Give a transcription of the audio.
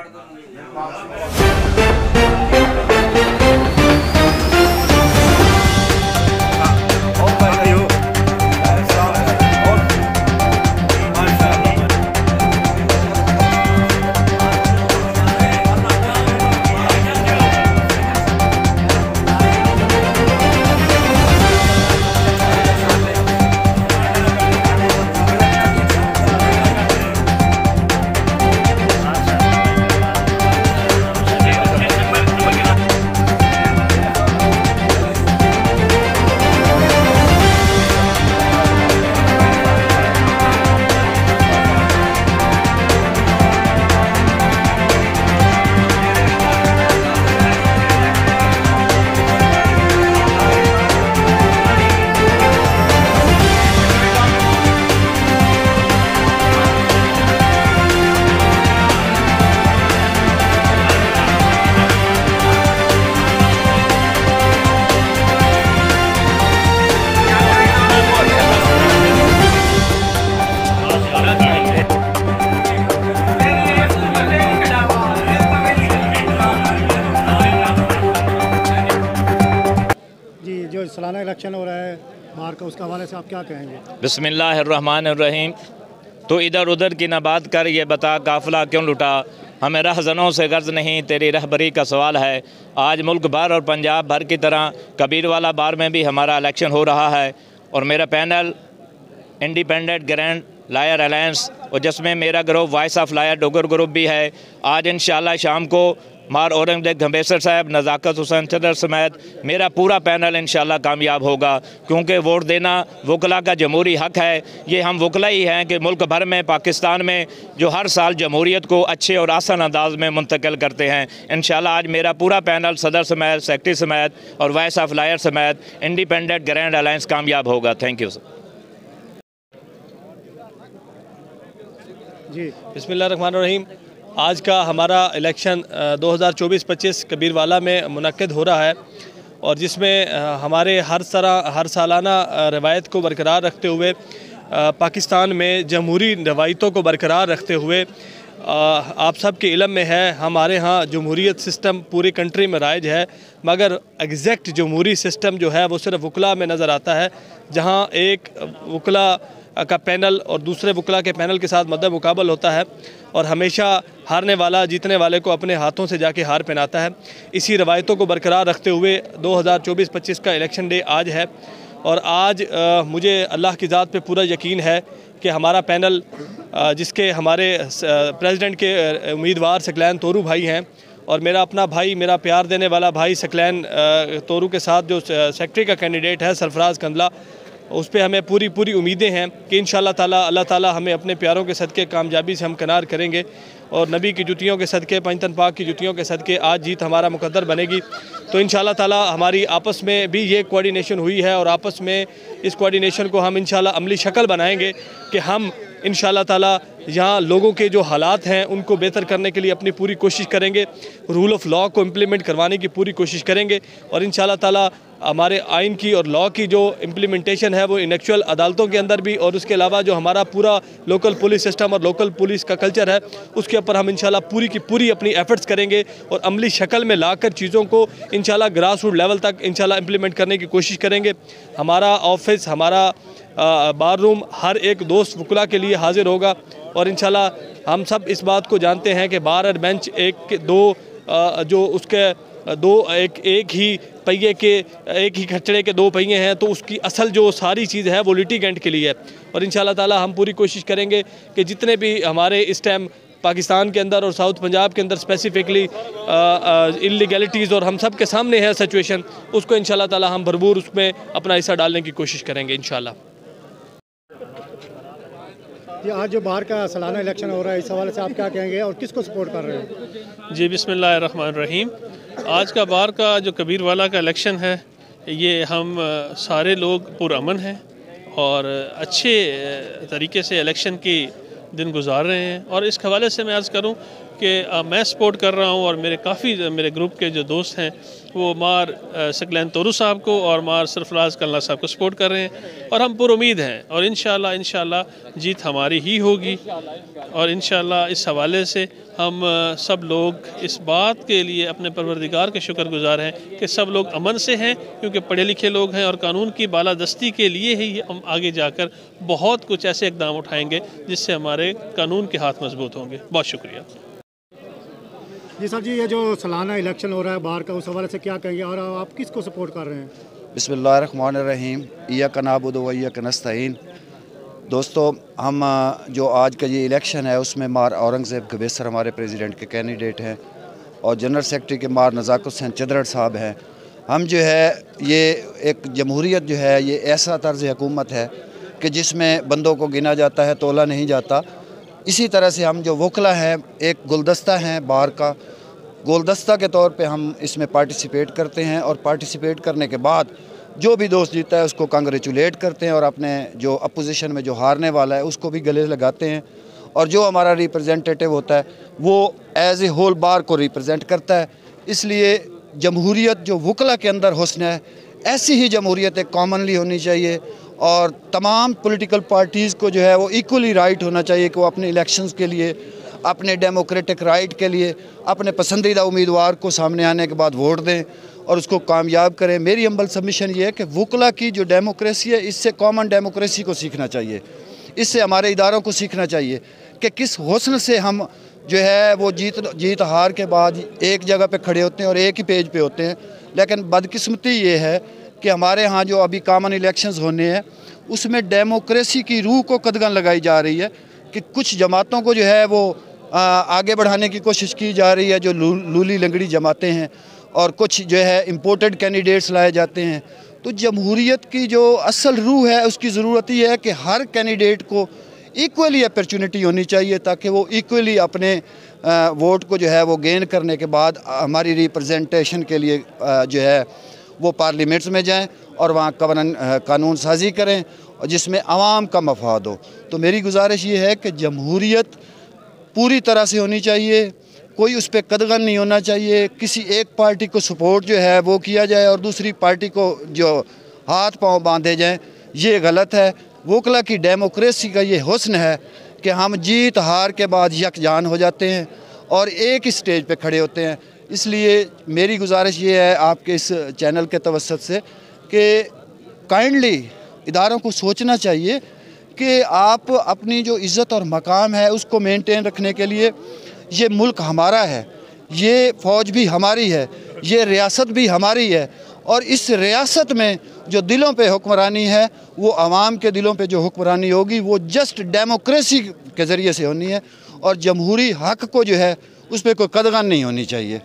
जो सालाना इलेक्शन हो रहा है बाहर का, उसके हवाले से आप क्या कहेंगे? बिस्मिल्लाहिर्रहमानिर्रहीम। तो इधर उधर की न बात कर, ये बता काफ़िला क्यों लुटा, हमें रहज़नों से गर्ज नहीं, तेरी रहबरी का सवाल है। आज मुल्क भर और पंजाब भर की तरह कबीरवाला बार में भी हमारा इलेक्शन हो रहा है और मेरा panel independent grand lawyer alliance, और जिसमें मेरा group voice of lawyer Dogar group भी है। आज इंशाल्लाह शाम को मार औरंगजेब घंबेसर साहब, नज़ाकत हुसैन चदर समेत मेरा पूरा पैनल इंशाल्लाह कामयाब होगा, क्योंकि वोट देना वकला का जमहूरी हक़ है। ये हम वकला ही हैं कि मुल्क भर में पाकिस्तान में जो हर साल जमहूरियत को अच्छे और आसान अंदाज में मुंतकिल करते हैं। इंशाल्लाह आज मेरा पूरा पैनल सदर समेत, सेक्रेटरी समेत और वॉइस ऑफ लायर समेत इंडिपेंडेंट ग्रैंड अलायंस कामयाब होगा। थैंक यू जी। बिस्मिल्लाहिर्रहमानिर्रहीम। आज का हमारा इलेक्शन 2024-25 कबीरवाला में मुनक्किद हो रहा है और जिसमें हमारे हर सालाना रवायत को बरकरार रखते हुए, पाकिस्तान में जमहूरी रवायतों को बरकरार रखते हुए, आप सब के इल्म में है हमारे यहाँ जमहूरियत सिस्टम पूरी कंट्री में राइज है, मगर एग्जैक्ट जमहूरी सिस्टम जो है वो सिर्फ वकला में नज़र आता है, जहाँ एक वकला का पैनल और दूसरे वकला के पैनल के साथ मद्दे मुकाबल होता है और हमेशा हारने वाला जीतने वाले को अपने हाथों से जाके हार पहनाता है। इसी रवायतों को बरकरार रखते हुए 2024-25 का इलेक्शन डे आज है और आज मुझे अल्लाह की ज़ात पे पूरा यकीन है कि हमारा पैनल, जिसके हमारे प्रेसिडेंट के उम्मीदवार सकलैन तोरू भाई हैं और मेरा अपना भाई, मेरा प्यार देने वाला भाई सकलैन तोरू के साथ जो सेक्रेटरी का कैंडिडेट है सरफराज कंदला, उस पर हमें पूरी उम्मीदें हैं कि इंशाल्लाह ताला अल्लाह ताला हमें अपने प्यारों के सदक़े कामयाबी से हमकिनार करेंगे और नबी की जुतियों के सदक़े, पंजतन पाक की जुतियों के सदक़े आज जीत हमारा मुकद्दर बनेगी। तो इंशाल्लाह ताला हमारी आपस में भी ये कोऑर्डिनेशन हुई है और आपस में इस कोऑर्डिनेशन को हम इंशाल्लाह अमली शक्ल बनाएंगे कि हम इंशाल्लाह ताला यहाँ लोगों के जो हालात हैं उनको बेहतर करने के लिए अपनी पूरी कोशिश करेंगे, रूल ऑफ़ लॉ को इम्प्लीमेंट करवाने की पूरी कोशिश करेंगे और इंशाल्लाह ताला हमारे आइन की और लॉ की जो इम्प्लीमेंटेशन है वो इनेक्चुअल अदालतों के अंदर भी, और उसके अलावा जो हमारा पूरा लोकल पुलिस सिस्टम और लोकल पुलिस का कल्चर है उसके ऊपर हम इंशाल्लाह पूरी की पूरी अपनी एफर्ट्स करेंगे और अमली शक्ल में लाकर चीज़ों को इंशाल्लाह ग्रास रूट लेवल तक इंशाल्लाह इम्प्लीमेंट करने की कोशिश करेंगे। हमारा ऑफिस, हमारा बार रूम हर एक दोस्त वकला के लिए हाजिर होगा और इंशाल्लाह हम सब इस बात को जानते हैं कि बार और बेंच एक ही पहिए के, एक ही खच्चड़े के दो पहिए हैं, तो उसकी असल जो सारी चीज़ है वो लिटिगेंट के लिए है और इंशाल्लाह ताला हम पूरी कोशिश करेंगे कि जितने भी हमारे इस टाइम पाकिस्तान के अंदर और साउथ पंजाब के अंदर स्पेसिफिकली इलीगैलिटीज़ और हम सब के सामने है सिचुएशन, उसको इंशाल्लाह ताला हम भरपूर उसमें अपना हिस्सा डालने की कोशिश करेंगे इंशाल्लाह। जी, आज जो बाहर का सालाना इलेक्शन हो रहा है इस हवाले से आप क्या कहेंगे और किसको सपोर्ट कर रहे हैं? जी, बिस्मिल्लाहिर्रहमानिर्रहीम। आज का बाहर का जो कबीरवाला का इलेक्शन है, ये हम सारे लोग पुरअमन हैं और अच्छे तरीके से इलेक्शन की दिन गुजार रहे हैं और इस हवाले से मैं अर्ज़ करूं कि मैं सपोर्ट कर रहा हूँ और मेरे ग्रुप के जो दोस्त हैं वो मार सकलैन तोरू साहब को और मार सरफराज कल्ला साहब को सपोर्ट कर रहे हैं और हम पुर उम्मीद हैं और इंशाल्लाह जीत हमारी ही होगी। और इंशाल्लाह इस हवाले से हम सब लोग इस बात के लिए अपने परवरदिगार के शुक्रगुजार हैं कि सब लोग अमन से हैं, क्योंकि पढ़े लिखे लोग हैं और कानून की बालादस्ती के लिए ही हम आगे जाकर बहुत कुछ ऐसे इकदाम उठाएंगे जिससे हमारे कानून के हाथ मजबूत होंगे। बहुत शुक्रिया। जी सर जी, ये जो सालाना इलेक्शन हो रहा है बाहर का, उस हवाले से क्या कहेंगे और आप किसको सपोर्ट कर रहे हैं? बिस्मिल्लाहिर्रहमानिर्रहीम, इय्याका नअबुदु व इय्याका नस्तईन। दोस्तों, हम जो आज का ये इलेक्शन है उसमें मार औरंगज़ेब गवेसर हमारे प्रेसिडेंट के कैंडिडेट हैं और जनरल सेक्रेटरी के मार नज़ाक हुसैन चदरड़ साहब हैं। हम जो है ये एक जमहूरियत जो है ये ऐसा तर्ज़ हुकूमत है कि जिसमें बंदों को गिना जाता है, तोला नहीं जाता। इसी तरह से हम जो वकला हैं एक गुलदस्ता हैं, बाहर का गुलदस्ता के तौर पे हम इसमें पार्टिसिपेट करते हैं और पार्टिसिपेट करने के बाद जो भी दोस्त जीता है उसको कांग्रेचुलेट करते हैं और अपने जो अपोजिशन में जो हारने वाला है उसको भी गले लगाते हैं और जो हमारा रिप्रेजेंटेटिव होता है वो एज ए होल बार को रिप्रेजेंट करता है। इसलिए जमहूरियत जो वकला के अंदर हुस्न है, ऐसी ही जमहूरियत एक कॉमनली होनी चाहिए और तमाम पॉलिटिकल पार्टीज़ को जो है वो इक्वली राइट होना चाहिए कि वो अपने इलेक्शंस के लिए, अपने डेमोक्रेटिक राइट के लिए अपने पसंदीदा उम्मीदवार को सामने आने के बाद वोट दें और उसको कामयाब करें। मेरी हम्बल सबमिशन ये है कि वकला की जो डेमोक्रेसी है इससे कॉमन डेमोक्रेसी को सीखना चाहिए, इससे हमारे इदारों को सीखना चाहिए कि किस हुस्न से हम जो है वो जीत हार के बाद एक जगह पे खड़े होते हैं और एक ही पेज पे होते हैं। लेकिन बदकिस्मती ये है कि हमारे यहाँ जो अभी कॉमन इलेक्शंस होने हैं उसमें डेमोक्रेसी की रूह को कदगन लगाई जा रही है कि कुछ जमातों को जो है वो आगे बढ़ाने की कोशिश की जा रही है, जो लूली लंगड़ी जमातें हैं, और कुछ जो है इम्पोर्टेड कैंडिडेट्स लाए जाते हैं। तो जमहूरियत की जो असल रूह है उसकी ज़रूरत ही है कि हर कैंडिडेट को इक्वली अपॉर्चुनिटी होनी चाहिए ताकि वो इक्वली अपने वोट को जो है वो गेन करने के बाद हमारी रिप्रेजेंटेशन के लिए जो है वो पार्लियामेंट्स में जाएं और वहाँ कानून साजी करें और जिसमें आवाम का मफाद हो। तो मेरी गुजारिश ये है कि जमहूरियत पूरी तरह से होनी चाहिए, कोई उस पर कदगन नहीं होना चाहिए। किसी एक पार्टी को सपोर्ट जो है वो किया जाए और दूसरी पार्टी को जो हाथ पांव बांधे जाएं, ये गलत है। वकला की डेमोक्रेसी का ये हुस्न है कि हम जीत हार के बाद यकजान हो जाते हैं और एक ही स्टेज पे खड़े होते हैं। इसलिए मेरी गुजारिश ये है आपके इस चैनल के तवस्सुत से कि काइंडली इदारों को सोचना चाहिए कि आप अपनी जो इज़्ज़त और मकाम है उसको मेंटेन रखने के लिए, ये मुल्क हमारा है, ये फ़ौज भी हमारी है, ये रियासत भी हमारी है और इस रियासत में जो दिलों पे हुक्मरानी है वो आवाम के दिलों पे जो हुक्मरानी होगी वो जस्ट डेमोक्रेसी के ज़रिए से होनी है और जमहूरी हक़ को जो है उस पर कोई कदगन नहीं होनी चाहिए।